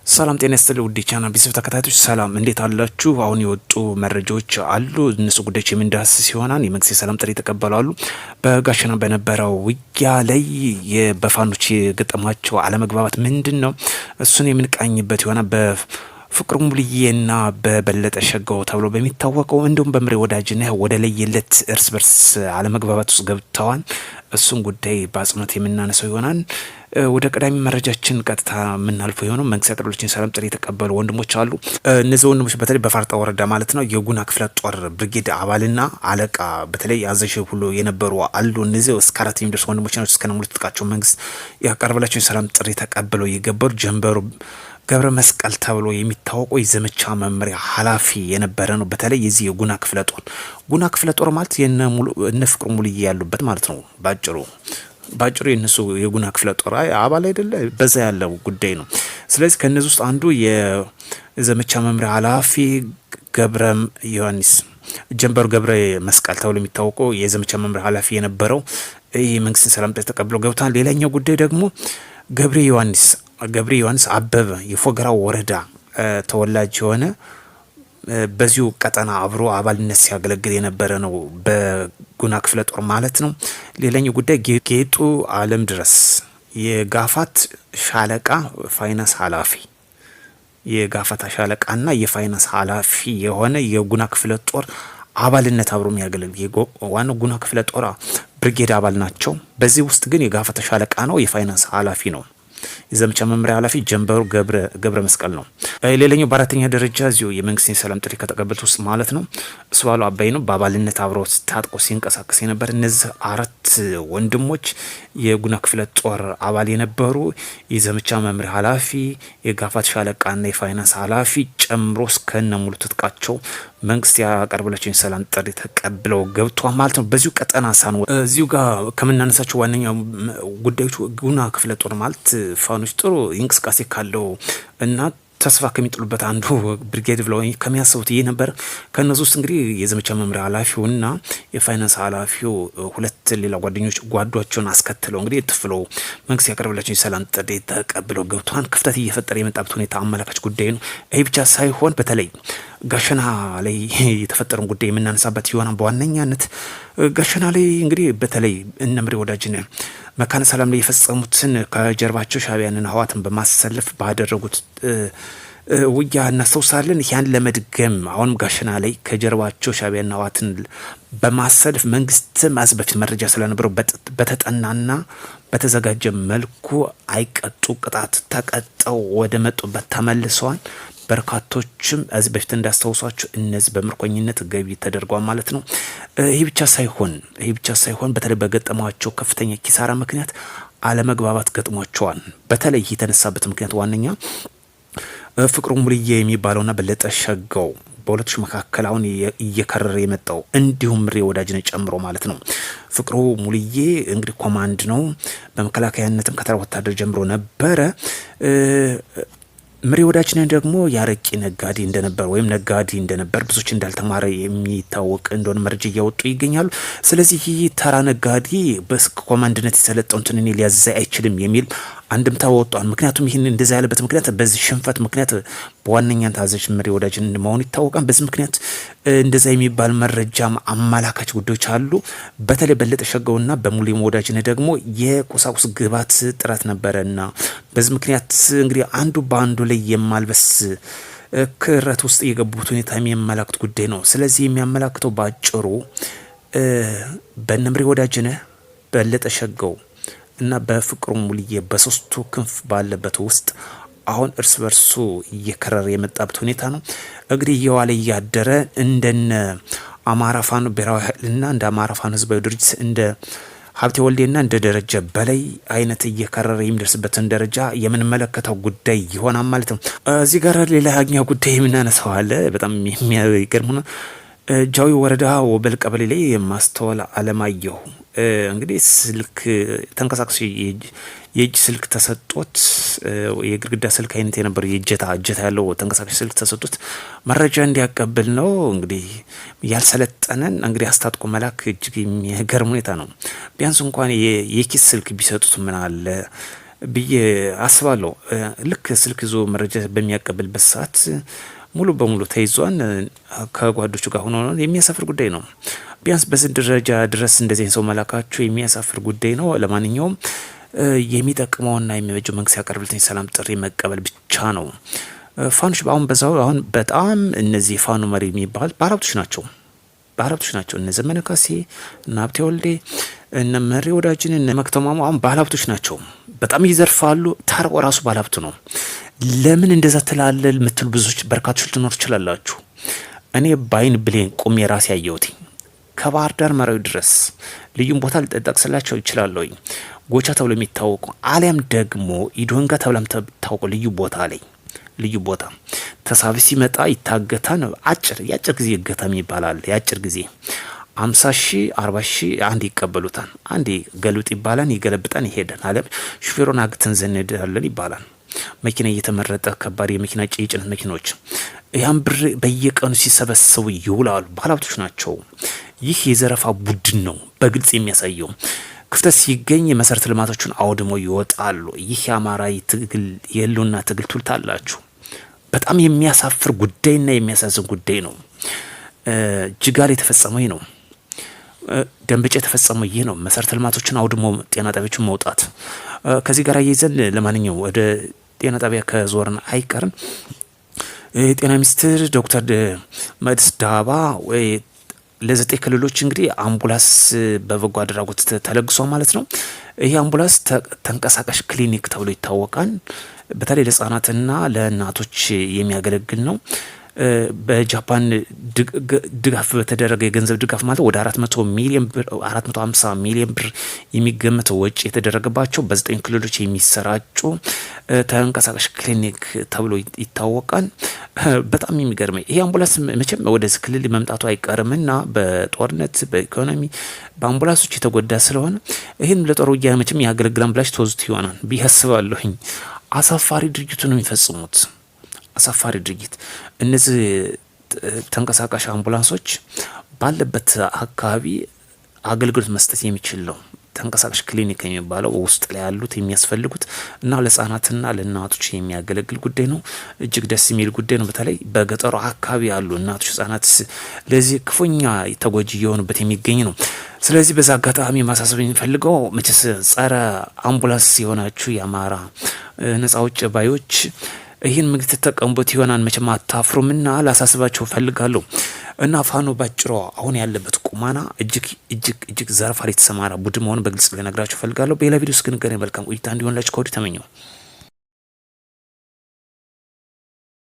ሰላም ጤና ይስጥልኝ ውድ ቻናል ቤተሰብ ተከታታዮች ሰላም እንዴት አላችሁ? አሁን የወጡ መረጃዎች አሉ። እነሱ ጉዳዮች የምንዳስስ ሲሆናል። የመንግስት የሰላም ጥሪ ተቀበላሉ። በጋሸና በነበረው ውጊያ ላይ በፋኖች የገጠማቸው አለመግባባት ምንድን ነው? እሱን የምንቃኝበት ይሆናል። በፍቅሩ ሙልዬና በበለጠ ሸጋው ተብሎ በሚታወቀው እንዲሁም በምሬ ወዳጅነህ ወደ ለየለት እርስ በርስ አለመግባባት ውስጥ ገብተዋል። እሱን ጉዳይ በአጽንኦት የምናነሳው ይሆናል። ወደ ቀዳሚ መረጃችን ቀጥታ የምናልፈው የሆነው መንግስት ያቀረበለችን ሰላም ጥሪ የተቀበሉ ወንድሞች አሉ። እነዚህ ወንድሞች በተለይ በፋርጣ ወረዳ ማለት ነው የጉና ክፍለ ጦር ብርጌድ አባልና አለቃ በተለይ አዛዥ ሁሉ የነበሩ አሉ። እነዚህ እስከ 4 የሚደርሱ ወንድሞች ናቸው። እስከ ሙሉ ትጥቃቸው መንግስት ያቀረበላቸውን ሰላም ጥሪ ተቀብለው የገበሩ ጀንበሩ ገብረ መስቀል ተብሎ የሚታወቀው የዘመቻ መምሪያ ኃላፊ የነበረ ነው። በተለይ የዚህ የጉና ክፍለ ጦር ማለት የነ ፍቅሩ ሙልዬ ያሉበት ማለት ነው። ባጭሩ የነሱ የጉና ክፍለ ጦር አባል አይደለ፣ በዛ ያለው ጉዳይ ነው። ስለዚህ ከነዚህ ውስጥ አንዱ የዘመቻ መምሪያ ኃላፊ ጀንበሩ ገብረ መስቀል ተብሎ የሚታወቀው የዘመቻ መምሪያ ኃላፊ የነበረው ይህ መንግስትን ሰላም ተቀብለው ገብቷል። ሌላኛው ጉዳይ ደግሞ ገብረ ዮሐንስ አበበ የፎገራ ወረዳ ተወላጅ የሆነ በዚሁ ቀጠና አብሮ አባልነት ሲያገለግል የነበረ ነው፣ በጉና ክፍለ ጦር ማለት ነው። ሌላኛው ጉዳይ ጌጡ አለም ድረስ የጋፋት ሻለቃ ፋይናንስ ኃላፊ ሻለቃና የፋይናንስ ኃላፊ የሆነ የጉና ክፍለ ጦር አባልነት አብሮ የሚያገለግል ዋናው ጉና ክፍለ ጦር ብርጌድ አባል ናቸው። በዚህ ውስጥ ግን የጋፋት ሻለቃ ነው፣ የፋይናንስ ኃላፊ ነው። የዘመቻ መምሪያ ኃላፊ ጀንበሩ ገብረ መስቀል ነው። ሌላኛው በአራተኛ ደረጃ እዚሁ የመንግስት የሰላም ጥሪ ከተቀበሉት ውስጥ ማለት ነው እሱ ባሉ አባይ ነው። በአባልነት አብሮ ታጥቆ ሲንቀሳቀስ የነበር እነዚህ 4 ወንድሞች የጉና ክፍለ ጦር አባል የነበሩ የዘመቻ መምሪያ ኃላፊ የጋፋት ሻለቃና የፋይናንስ ኃላፊ ጨምሮ እስከነ ሙሉ ትጥቃቸው መንግስት ያቀርበላቸው የሰላም ጥሪ ተቀብለው ገብቷል ማለት ነው። በዚሁ ቀጠና እዚሁ ጋር ከምናነሳቸው ዋነኛ ጉዳዮች ጉና ክፍለ ጦር ማለት ፋኖች ጥሩ እንቅስቃሴ ካለው እና ተስፋ ከሚጥሉበት አንዱ ብርጌድ ብለው ከሚያስቡት ይሄ ነበር። ከነሱ ውስጥ እንግዲህ የዘመቻ መምሪያ ኃላፊውና የፋይናንስ ኃላፊው 2 ሌላ ጓዷቸውን አስከትለው እንግዲህ ትፍለው መንግስት ያቀርበላቸው የሰላም ጥሪ ተቀብለው ገብቷን ክፍተት እየፈጠረ የመጣበት ሁኔታ አመላካች ጉዳይ ነው። ይህ ብቻ ሳይሆን በተለይ ጋሸና ላይ የተፈጠረውን ጉዳይ የምናነሳበት ይሆናል። በዋነኛነት ጋሸና ላይ እንግዲህ በተለይ እነ ምሬ ወዳጅነህ መካነ ሰላም ላይ የፈጸሙትን ከጀርባቸው ሻዕቢያንና ህወሓትን በማሰለፍ ባደረጉት ውጊያ እናስታውሳለን። ያን ለመድገም አሁንም ጋሸና ላይ ከጀርባቸው ሻዕቢያንና ህወሓትን በማሰለፍ መንግስት በፊት መረጃ ስለነበረው በተጠናና በተዘጋጀ መልኩ አይቀጡ ቅጣት ተቀጠው ወደ መጡበት ተመልሰዋል። በርካቶችም እዚህ በፊት እንዳስታውሷቸው እነዚህ በምርኮኝነት ገቢ ተደርጓል ማለት ነው። ይህ ብቻ ሳይሆን በተለይ በገጠሟቸው ከፍተኛ ኪሳራ ምክንያት አለመግባባት ገጥሟቸዋል። በተለይ የተነሳበት ምክንያት ዋነኛ ፍቅሩ ሙልዬ የሚባለውና በለጠ ሸጋው በሁለቱ መካከል አሁን እየከረረ የመጣው እንዲሁም ምሬ ወዳጅነህ ጨምሮ ማለት ነው። ፍቅሩ ሙልዬ እንግዲህ ኮማንድ ነው፣ በመከላከያነትም ከተራ ወታደር ጀምሮ ነበረ። ምሬ ወዳጅነህ ደግሞ ያረቂ ነጋዴ እንደነበር ብዙዎች እንዳልተማረ የሚታወቅ እንደሆነ መረጃ እያወጡ ይገኛሉ። ስለዚህ ይህ ተራ ነጋዴ በኮማንድነት የሰለጠኑትን እኔ ሊያዝ አይችልም የሚል አንድምታ ወጥቷል። ምክንያቱም ይህን እንደዛ ያለበት ምክንያት በዚህ ሽንፈት ምክንያት በዋነኛነት አዛዥ ምሬ ወዳጅነህ መሆኑ ይታወቃል። በዚህ ምክንያት እንደዛ የሚባል መረጃም አመላካች ጉዳዮች አሉ። በተለይ በለጠ ሸጋውና በሙሉ ወዳጅነህ ደግሞ የቁሳቁስ ግብዓት ጥረት ነበረና በዚህ ምክንያት እንግዲህ አንዱ በአንዱ ላይ የማልበስ ክረት ውስጥ የገቡት ሁኔታ የሚያመላክት ጉዳይ ነው። ስለዚህ የሚያመላክተው ባጭሩ በምሬ ወዳጅነህ በለጠ ሸጋው እና በፍቅሩ ሙልዬ በሶስቱ ክንፍ ባለበት ውስጥ አሁን እርስ በርሱ እየከረረ የመጣበት ሁኔታ ነው። እንግዲህ እየዋለ እያደረ እንደነ አማራ ፋኖ ብሔራዊ ኃይልና እንደ አማራ ፋኖ ህዝባዊ ድርጅት እንደ ሀብቴ ወልዴና እንደ ደረጃ በላይ አይነት እየከረረ የሚደርስበትን ደረጃ የምንመለከተው ጉዳይ ይሆናል ማለት ነው። እዚህ ጋር ሌላኛው ጉዳይ የምናነሳው አለ። በጣም የሚገርም ነው። ጃዊ ወረዳ ወበል ቀበሌ ላይ ማስተዋል አለማየሁ እንግዲህ ስልክ ተንቀሳቅሶ የእጅ ስልክ ተሰጥቶት የግድግዳ ስልክ አይነት የነበረው እጀታ ያለው ተንቀሳቃሽ ስልክ ተሰጥቶት መረጃ እንዲያቀብል ነው። እንግዲህ ያልሰለጠነን እንግዲህ አስታጥቆ መላክ እጅግ የሚገርም ሁኔታ ነው። ቢያንስ እንኳን የኪስ ስልክ ቢሰጡት ምን አለ ብዬ አስባለሁ። ልክ ስልክ ይዞ መረጃ በሚያቀብልበት ሰዓት ሙሉ በሙሉ ተይዟን ከጓዶቹ ጋር ሆኖ የሚያሳፍር ጉዳይ ነው። ቢያንስ በዚህ ደረጃ ድረስ እንደዚህ ሰው መላካቸው የሚያሳፍር ጉዳይ ነው። ለማንኛውም የሚጠቅመውና የሚበጀው መንግስት ያቀርብልኝ ሰላም ጥሪ መቀበል ብቻ ነው። ፋኖች አሁን በጣም እነዚህ ፋኖ መሪ የሚባል ባለሀብቶች ናቸው። እነ ዘመነ ካሴ፣ እነ ሀብቴ ወልዴ፣ እነ መሪ ወዳጅን፣ እነ መክተማሙ አሁን ባለሀብቶች ናቸው። በጣም ይዘርፋሉ። ታርቆ ራሱ ባለሀብት ነው። ለምን እንደዛ ትላለል ምትል ብዙዎች በርካቶች ልትኖር ትችላላችሁ። እኔ ባይን ብሌን ቁሜ ራሴ ያየሁት ከባህር ዳር መራዊ ድረስ ልዩም ቦታ ልጠቅስላቸው ይችላለሁ። ጎቻ ተብሎ የሚታወቁ አሊያም ደግሞ ኢዶንጋ ተብላ የምታወቁ ልዩ ቦታ ተሳቢ ሲመጣ ይታገታን። የአጭር ጊዜ እገታም ይባላል። የአጭር ጊዜ 50 ሺህ 40 ሺህ አንድ ይቀበሉታል። አንድ ገልብጥ ይባላል። ይገለብጣን ይሄዳል። አለም ሹፌሩን አግተን ዘንዳለን ይባላል። መኪና እየተመረጠ ከባድ የመኪና የጭነት መኪኖች ያን ብር በየቀኑ ሲሰበሰቡ ይውላሉ። ባለሀብቶች ናቸው። ይህ የዘረፋ ቡድን ነው በግልጽ የሚያሳየው። ክፍተት ሲገኝ የመሰረተ ልማቶችን አውድመው ይወጣሉ። ይህ የአማራ ትግል የህልውና ትግል ትሉታላችሁ። በጣም የሚያሳፍር ጉዳይና የሚያሳዝን ጉዳይ ነው። ጅጋር የተፈጸመው ይህ ነው። ደንበጫ የተፈጸመው ይህ ነው። መሰረተ ልማቶችን አውድሞ ጤና ጣቢያዎችን መውጣት። ከዚህ ጋር እየይዘን ለማንኛውም ወደ ጤና ጣቢያ ከዞርን አይቀርም የጤና ሚኒስትር ዶክተር መድስ ዳባ ለዘጠኝ ክልሎች እንግዲህ አምቡላንስ በበጎ አድራጎት ተለግሷል ማለት ነው። ይህ አምቡላንስ ተንቀሳቃሽ ክሊኒክ ተብሎ ይታወቃል። በተለይ ለህጻናትና ለእናቶች የሚያገለግል ነው። በጃፓን ድጋፍ በተደረገ የገንዘብ ድጋፍ ማለት ወደ 450 ሚሊዮን ብር የሚገመት ወጪ የተደረገባቸው በ9 ክልሎች የሚሰራጩ ተንቀሳቃሽ ክሊኒክ ተብሎ ይታወቃል። በጣም የሚገርመኝ ይሄ አምቡላንስ መቼም ወደዚህ ክልል መምጣቱ አይቀርምና በጦርነት በኢኮኖሚ በአምቡላንሶች የተጎዳ ስለሆነ ይህን ለጦር ውጊያ መቼም ያገለግላል ብላችሁ ተወዙት ይሆናል ብዬ አስባለሁኝ። አሳፋሪ ድርጊቱ ነው የሚፈጽሙት። አሳፋሪ ድርጊት። እነዚህ ተንቀሳቃሽ አምቡላንሶች ባለበት አካባቢ አገልግሎት መስጠት የሚችል ነው። ተንቀሳቃሽ ክሊኒክ የሚባለው ውስጥ ላይ ያሉት የሚያስፈልጉት እና ለህጻናትና ለእናቶች የሚያገለግል ጉዳይ ነው። እጅግ ደስ የሚል ጉዳይ ነው። በተለይ በገጠሩ አካባቢ ያሉ እናቶች፣ ህጻናት ለዚህ ክፉኛ ተጎጂ የሆኑበት የሚገኝ ነው። ስለዚህ በዛ አጋጣሚ ማሳሰብ የሚፈልገው መቼስ ጸረ አምቡላንስ የሆናችሁ የአማራ ነጻ አውጪ ባዮች ይህን ምግብ ተጠቀሙበት ይሆናል። መቼም አታፍሩምና ላሳስባቸው ፈልጋለሁ። እና ፋኖ ባጭሮ አሁን ያለበት ቁማና እጅግ ዘረፋ ላይ የተሰማራ ቡድን መሆኑን በግልጽ ልነግራችሁ ፈልጋለሁ። በሌላ ቪዲዮ እስክንገናኝ መልካም ቆይታ እንዲሆንላችሁ ከወዲሁ ተመኘው።